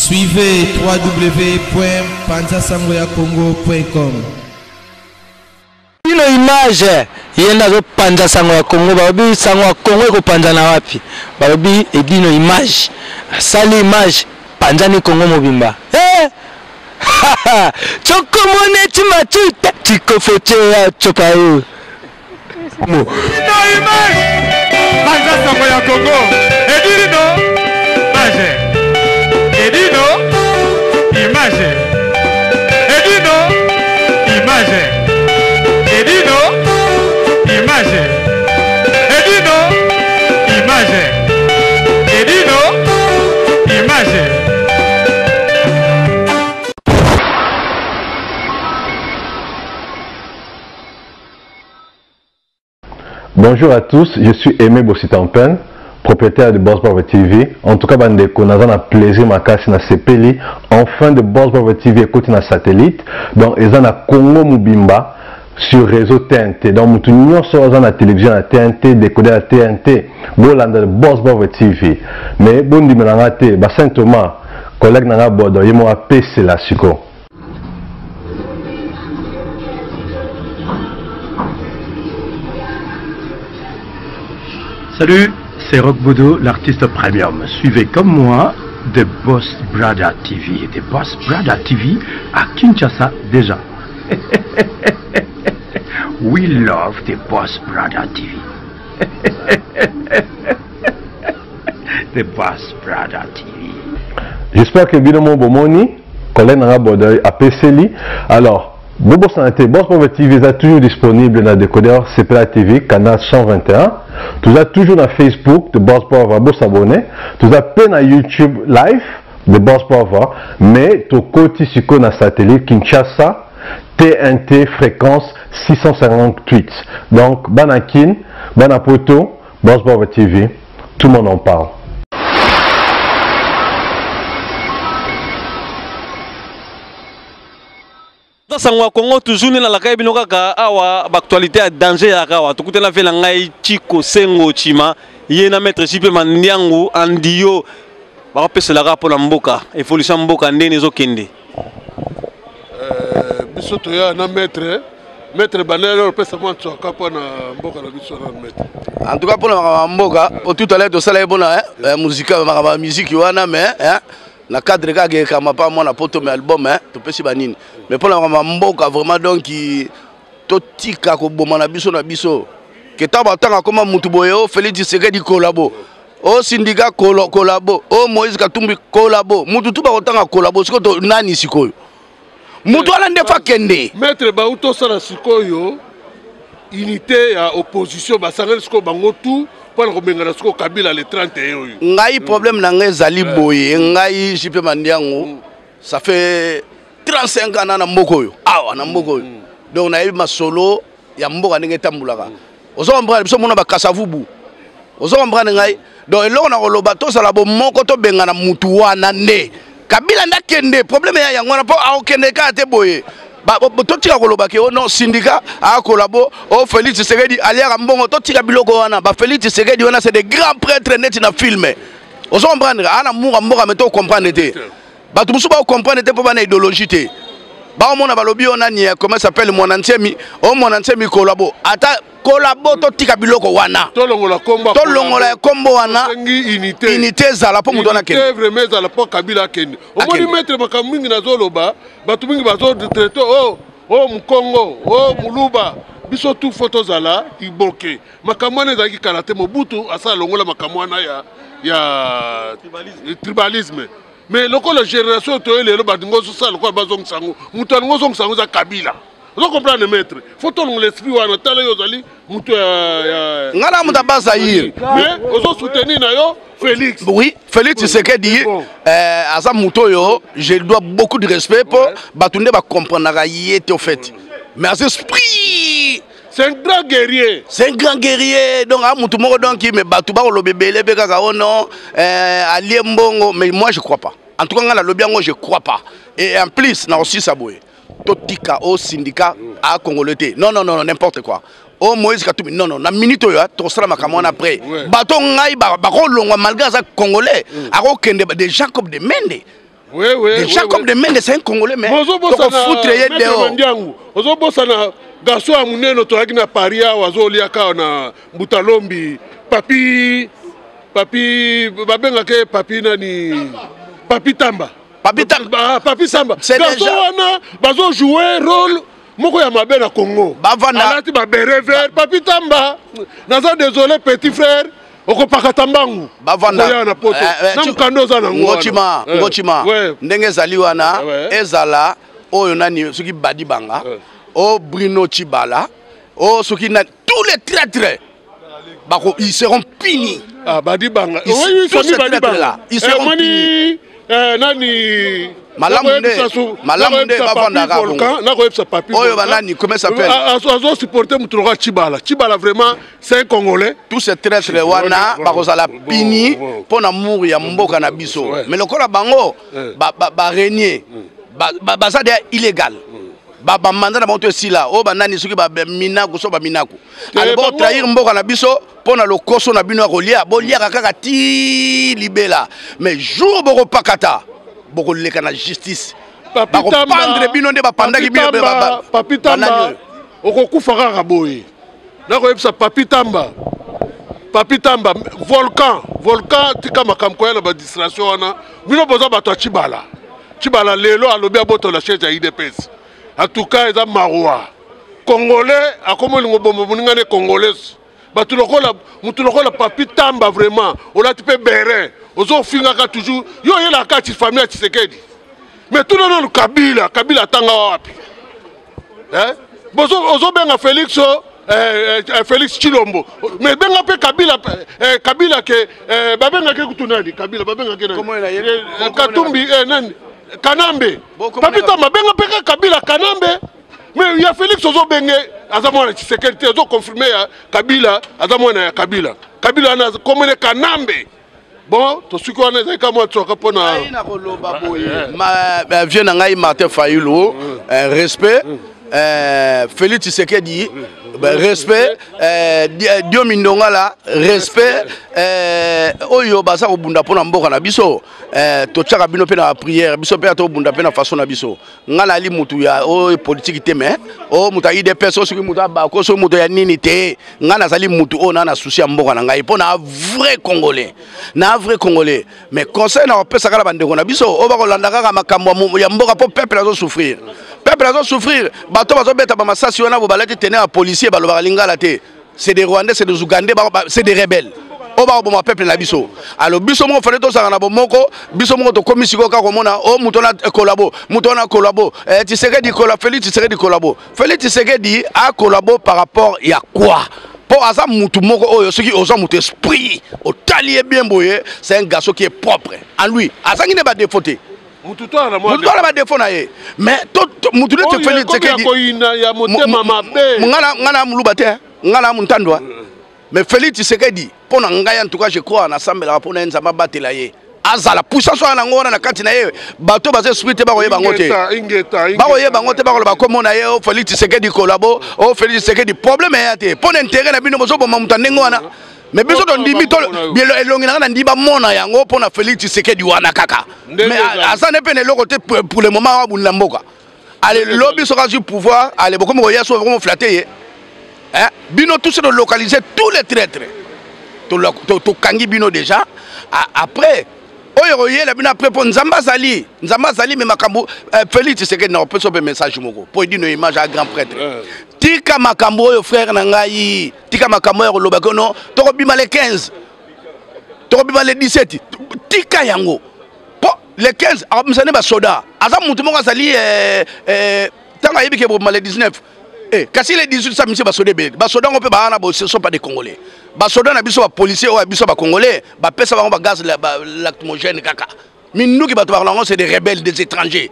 Suivez www.panzasangoyacongo.com. Ino image yenda zo panza sango ya Congo babi sango ya Congo ko panza na wapi babi edino image sali image panza ni Congo mobimba choko mone chimachuta chiko foche ya chokayo mo ino image panza sango ya Congo edino image edino image edino image Edino, image. Edino, image. Edino, image. Bonjour à tous, je suis Aimé Bossitampen, propriétaire de Boss Brother TV. En tout cas, bandeko, nous avons un plaisir makasi na sepeli. Enfin de Boss Brother TV écoute na satellite. Donc, ils ont na Congo Mubimba sur réseau TNT. Donc, nous avons la télévision à TNT, décoder à TNT. Bolanda de Boss Brother TV. Mais bon di menangate, ba Saint Thomas, collègue nanga bodo, yemo a PC la siko. Salut, c'est Rock Bodo, l'artiste premium. Suivez comme moi The Boss Brother TV. The Boss Brother TV à Kinshasa déjà. We love The Boss Brother TV. The Boss Brother TV. J'espère que Bidomo Bomoni, collègue Nanga Bodoy, a PCLI. Alors, Bobo Santé, Boss Brother TV est toujours disponible dans le décodeur CPLA TV, canal 121. Tu as toujours dans Facebook de Boss Brother, vous s'abonner. Tu as peine à YouTube live de Boss Brother, mais tu côté sur le satellite Kinshasa, TNT fréquence 658. Donc, Banakin, Banapoto, Boss Brother TV, tout le monde en parle. Sangwa Congo toujours na la kaibino kaka awa actualité à danger ya kawa tukutela vela ngai chiko sengo chima yena maître jipe mandiangu andio ba pesela ka pona mboka evolution mboka ndene ezokende bisoto ya na maître banelo pesa mwanzo ka pona mboka na biso na maître en tout cas pona mboka au tout à l'heure de sala ebona musique ma musique wana mais na cadre kage kama pa mona poto me album to pesi banini mais pour la mboka vraiment donc to tika ko bomana biso na biso ke taba tanga koma mutu boyo Félix Tshisekedi collabo o syndicat collabo o Moïse Katumbi collabo mutu tuba ko tanga collabo siko to nani sikoyo mutu ala ndefa kende maître ba uto sala sikoyo unité ya opposition basangeli siko bango tout pour ko bengana siko Kabila le 31 ngai problème na ngai zali boye ngai jipe mandiango ça fait 35 ans na mboko yo awa na mboko yo donc na ma solo ya mboka ndenge tambulaka ozo comprendre biso mona ba kasavubu ozo comprendre ngai donc eloko na koloba to sala bo moko to bengana mutu wana ne Kabila ndakende problème ya yango na po akende ka te boye ba to tika koloba ke non syndicat a collabo o Félix Tshisekedi aliaka mbongo to tika biloko wana ba Félix Tshisekedi wana c'est des grands prêtres net na filmé ozo comprendre ana mura mboka meto comprendre te ba tout musu ba comprendre te po ba na idéologie te ba mona ba lobi ona ni comment s'appelle mon anciemi collabo ata collabo to tika biloko wana to longola kombo wana unité zala po muto na ke unité vraiment zala po Kabila kende o moni maître makamingi na zoloba batu mingi bazo traiter o Mkongo o Muluba biso tout photo zala iboke makamwana za ki karate Mobutu asa longola makamwana ya tribalisme mais la génération to ele lo badingo so sala ko bazong sango mutu ngozong sango za Kabila vous comprenez maître faut ton l'esprit wana tala yo zali mutu ya ngala muta bazaïr mais ozo soutenir na yo Félix oui Félix Tshisekedi asa muto yo je dois beaucoup de respect pour batunde ba comprendre na yete au fait mais à esprit c'est un grand guerrier. C'est un grand guerrier. Donc, à mutu moko donc mais batu ba lo bebele be kaka ono ali mbongo mais moi je crois pas. En tout cas ngala lobi yango je crois pas. Et en plus na aussi saboué. Totika au syndicat à Congolais. Non n'importe quoi. Oh Moïse Katumbi non na minute yo to sala makamona après. Bato ngai ba ko longwa malgré ça Congolais. A ko kende des gens comme des Mende. Déjà comme des mains de 5 Congolais, mais on foutre les dehors. Ozobosana garçon à muneno toaki na Paris wazolia ka na Butalombi papi babenga ke papi nani papi Tamba papi Samba garçon wana bazo jouer rôle moko ya mabe na Congo alati ba beret vert papi Tamba naza désolé petit frère okopaka tambangu bavanda na poto na mkando za na ngochima ndenge zali wana ezala oyo nani soki badi banga o Bruno Chibala o soki na tous les traîtres bako ils seront punis badi banga oui soki badi banga ils seront punis nani malamunde bavanda ka bongo na ko epsa papi oyo banani comment s'appelle azo supporter mutuloka Chibala vraiment c'est un Congolais tous ces traîtres wana bakozala pini pona muru ya mboka na biso mais lokola bango ba régner baza de illégal ba mandat na bango sila o banani soki ba minaku so ba minaku ale bo trahir mboka na biso pona lokoso na bino kolia bolia kaka ti libela mais jour boko pakata boko leka na justice bako pendre bino nde ba pandaki bino papi Tamba okokufa kaka boye nako yebisa papi Tamba volcan tika makamko ya na ba distraction wana bino boza bato Chibala lelo alobi aboto la chaise ya IDPS en tout cas eza maroa Congolais akomo lingo bombo muningane Congolais batu lokola papi Tamba vraiment olati pe beret ozo finga ka toujours yo yela ka ti famille Tshisekedi mais tout non Kabila tanga wapi bozo ozo benga Félix Chilombo mais benga pe Kabila ke babenga ke kutunani Kabila babenga ke nani Katumbi nani Kanambe papi Tamba benga pe Kabila Kanambe mais il y a Félix ozo benge azamona Tshisekedi ozo confirmer ya Kabila azamona ya Kabila na komene Kanambe bon to suki wana ezaka mwa tsoka pona ma vient ngai Martin Fayulu respect Félix Tshisekedi respect Diomi Ndongala respect oyo baza ko bunda pona mboka na biso to tchaka bino pe na prière biso pe to bunda pe na façon na biso ngala ali mutu ya o politique te mais o muta IDPS so soki muta ba ko so muto ya nini te ngana zali mutu o na souci ya mboka na ngai pona vrai congolais mais conseil na pesa kala bande ko na biso o ba ko landa kaka makambo ya mboka po peuple azo souffrir bato bazo beta ba masasi wana bo balati tenir policier baloba lingala te c'est des Rwandais c'est des Ougandais c'est des rebelles o ba bo ma peuple na biso alors biso mo fallait to sanga na bo moko biso mo to komisiko ka ko mona o mutona collabo Tshisekedi Félix Tshisekedi collabo Félix Tshisekedi a collabo par rapport ya quoi pour aza mutu moko oyo soki oza mutu esprit au talier bien boyé c'est un garçon qui est propre en lui azangi ne ba défaut mutu ba défaut na ye mais mutu ne te Félix Tshisekedi ya motema mabe ngana muluba te ngana muntandwa mais Félix Tshisekedi pour ngai en tout cas je crois na sambela pour nzamba batela ye azala puissance na ngona na kati na ye bato baze esprit ba ko yeba ngote ba ko ba komona ye o Félix Tshisekedi collabo o Félix Tshisekedi problème ya te pour intérêt na bino bozo boma mutande ngona mais biso to ndimi to bielo elongi na ndiba mona yango pour na Félix Tshisekedi wana kaka mais azane pe ne lokote pour le moment wa bunla mboka allez lobby sera du pouvoir allez beaucoup mo ya so vraiment flatter bino tout se localiser tous les traîtres to kangi bino déjà après oyo yela bino après pour nzamba zali mais makambo Félix Tshisekedi na peut un message moko pour dire une image à grand prêtre tika makambo oyo frère na ngai tika makambo ya loba kono to bima le 15 to bima le 17 tika yango po le 15 amsane ba soda aza mutu moko zali tanga yebike bo le 19 kasi les 18 ça monsieur basoda on peut ba na bo ce sont pas des Congolais basoda na biso ba policiers ou biso ba Congolais ba pesa ba gaz lacrymogène kaka minuki bato ba c'est des rebelles des étrangers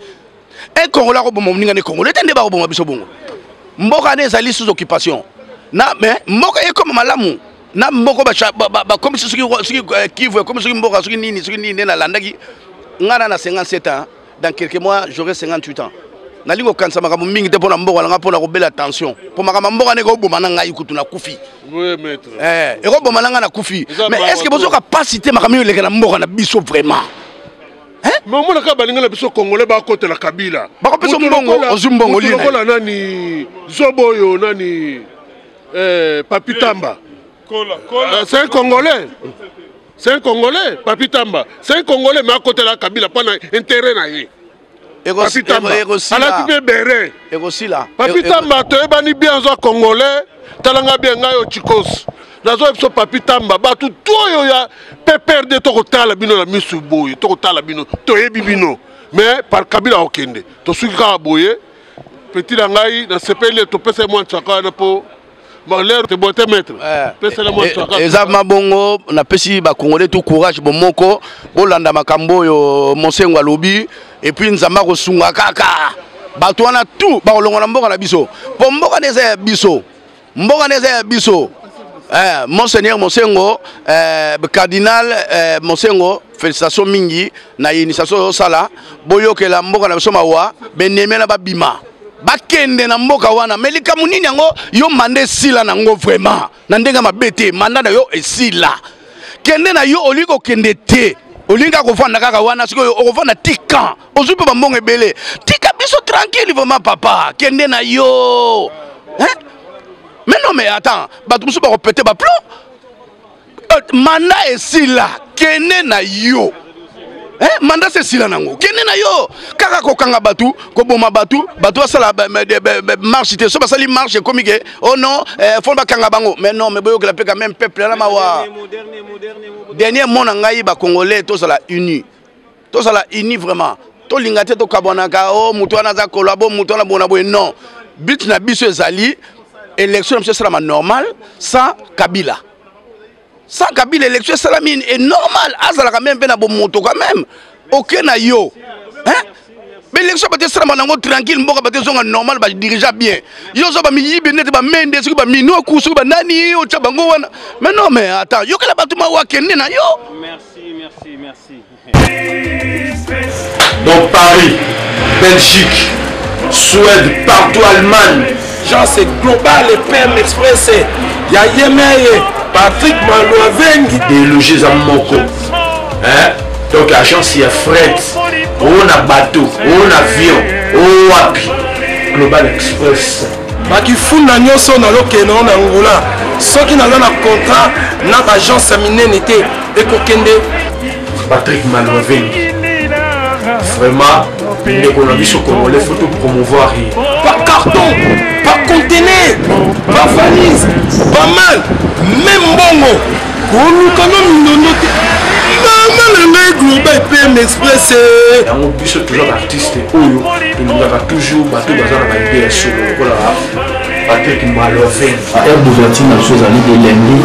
un Congolais ko bomo ninga ne Congolais tende ba ko bomo biso bongo mboka ne zali sous occupation na mais mboka e comme malamu na mboko ba comme ce qui veut comme ce qui mboka ce qui nini na landaki ngana na 57 ans dans quelques mois j'aurai 58 ans nalingo kansa makambo mingi te pona mboka langa pona ko bela attention po makambo mboka ne ko boma na ngai kutu na kufi oui maître e ko boma na nga na kufi mais est-ce que bozo capacité makambo le kana mboka na biso vraiment mais omona ka balingana biso congolais bakotela kabila bakopesa mbongo ozwi mbongo lina lokola nani zobo oyo nani Papi Tamba c'est un congolais. C'est un congolais, Papi Tamba. C'est un congolais mais à côté de la kabila pas intérêt na ye. Papi Tamba. Ala tu béré. Papi Tamba to ebani bien zo congolais, talanga bien ngayo chikos. Nazo so Papi Tamba ba tout yo ya pe perdre to kotala bino la misu boy, to kotala bino, to yebi bino. Mais par kabila okende. To suka boye. Petit ngai na sepele to pesa moi tsaka na po eza mabongo napesi bakongolais tout courage bomoko bolanda makambo oyo Monsengo alobi et puis nzamba kosunga kaka bato wana tout bakolongo na mboka na biso po mboka neza ya biso mboka neza ya biso Monseigneur Monsengo cardinal Monsengo félicitations mingi na initiation sala boyokela mboka na biso mawa benemela babima bakende na mboka wana melika munini yango yo mande sila nango vraiment na ndenga mabete manda na yo esila kende na yo oliko kende te olinga kofanda kaka wana siko okofanda tika ozupe ba mbongo ebele tika biso tranquille vraiment papa kende na yo mais non mais attends ba musu ba kopete ba plomb manda esila kende na yo manda se sila nango kende na yo kaka kokanga batu ko boma batu asala marche te so basali marche comme que oh non faut ba kanga bango mais non mais boyo que la pe quand même peuple na mawa dernier mot ngai ba congolais to sala uni vraiment to lingate to kabonaka oh mutu wana za kolabo mutu wana bona boy non but na biso ezali élection monsieur sala normal sans Kabila. Sans Kabila, l'élection salamine est normal. Azala quand même, moto quand même. Ok na yo. Hein? Mais l'élection peut être tranquille, mboka peut être normal, bah dirige bien. Yo so ba mi yibe net ba mende, so ba mi no kusu ba nani yo chabango wana. Mais non mais attends, yo kala batuma wa kende na yo. Merci. Donc Paris, Belgique, Suède, partout Allemagne. Genre c'est global et PM Express. Ya Yemeye. Patrick Malovengi délogé à Moko. Donc agence il y a fret, on a bateau, on a avion, on a Global Express. Qui fout na nyoso na lokeno na Angola. Ceux qui n'ont pas contrat, notre agence mine n'était et kokende. Patrick Malovengi. Vraiment, l'économie au Congolais, il faut tout promouvoir. Pas carton, pas conteneur, pas valise, pas mal, même bongo. On nous quand même noté. Maman, le mec global PM Express. On bus toujours artiste. Il nous a toujours battu dans la idée sur le Patrick Malovengi. À Air Bouvertine, la chose allait de lundi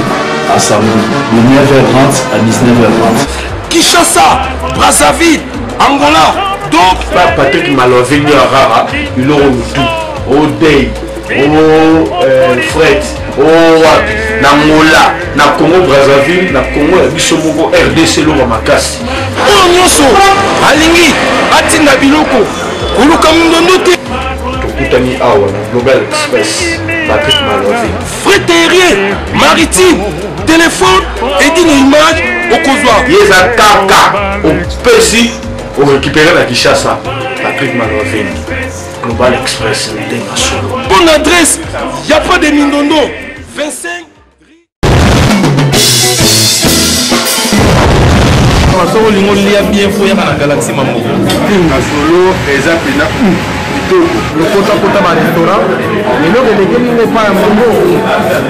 à samedi, de 9h30 à 19h30. Kinshasa, Brazzaville, Angola. Donc, Patrick Malovengi Rara, il aura tout. Au Day, au Fred, au Namola, na Congo Brazzaville, na Congo Bisomoko, RDC Loma Makasi. Oh Nyoso, Alingi, Atina Biloko, Uluka Mundonote. Tokutani Awa, Global Express, Patrick Malovengi. Fret aérien, maritime, téléphone, édit une image, au Kozwa. Yeza Kaka, au Pessi. Pour récupérer la Kinshasa, Patrick Malovengi, Global Express, bonne adresse, il n'y a pas de Mindondo, 25. Lingo lia bien foya na Galaxy Mambo. Na solo exemple na le kota ba restaurant mais le que les pas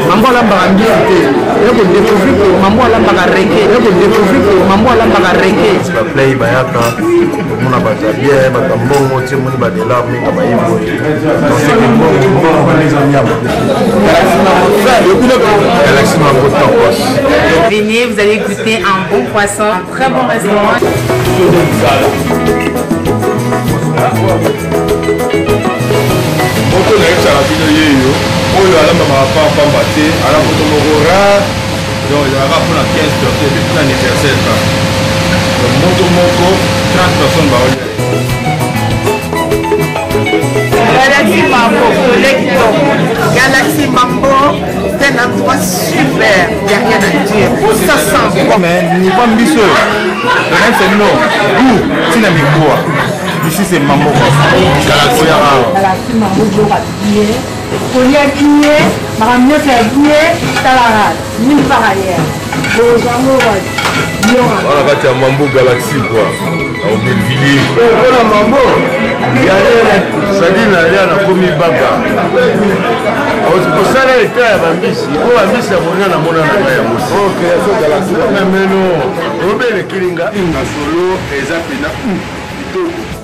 mambo la bangi et ko découvrir mambo la bagareke et ko découvrir mambo la bagareke ba play bayaka mona ba bien ba tambongo ti moni ba de la mi ba yibo donc c'est que bon les amis Galaxy Mambo Tapas. Venez, vous allez goûter un bon poisson, un très bon restaurant. Moto na yesa la bino yeyo oyo alamba pa te ala moto moko rare donc il y aura pour la 15 personnes et puis pour l'anniversaire donc moto moko 30 personnes ba oyo Galaxy Mambo, Galaxy Mambo, c'est un l'endroit super, il n'y a rien à dire. Ça sent bon. Mais il n'y a pas de bisou. Le même c'est non. Où tu n'as mis quoi? Ici c'est Mambo. Galaxie Mambo, je vais habiller. Pour y habiller, ma ramener fait habiller, t'as la rade. Nulle part ailleurs. Voilà, quand tu as Mambo Galaxy quoi. Au Bellevilliers. Voilà Mambo. C'est-à-dire qu'il y a un commis baba. Pour ça, il y a un bambis. Il y a un bambis qui a un bambis. Ok, c'est Galaxy. Mais non, Robert Kilinga, il y a un solo et il y a un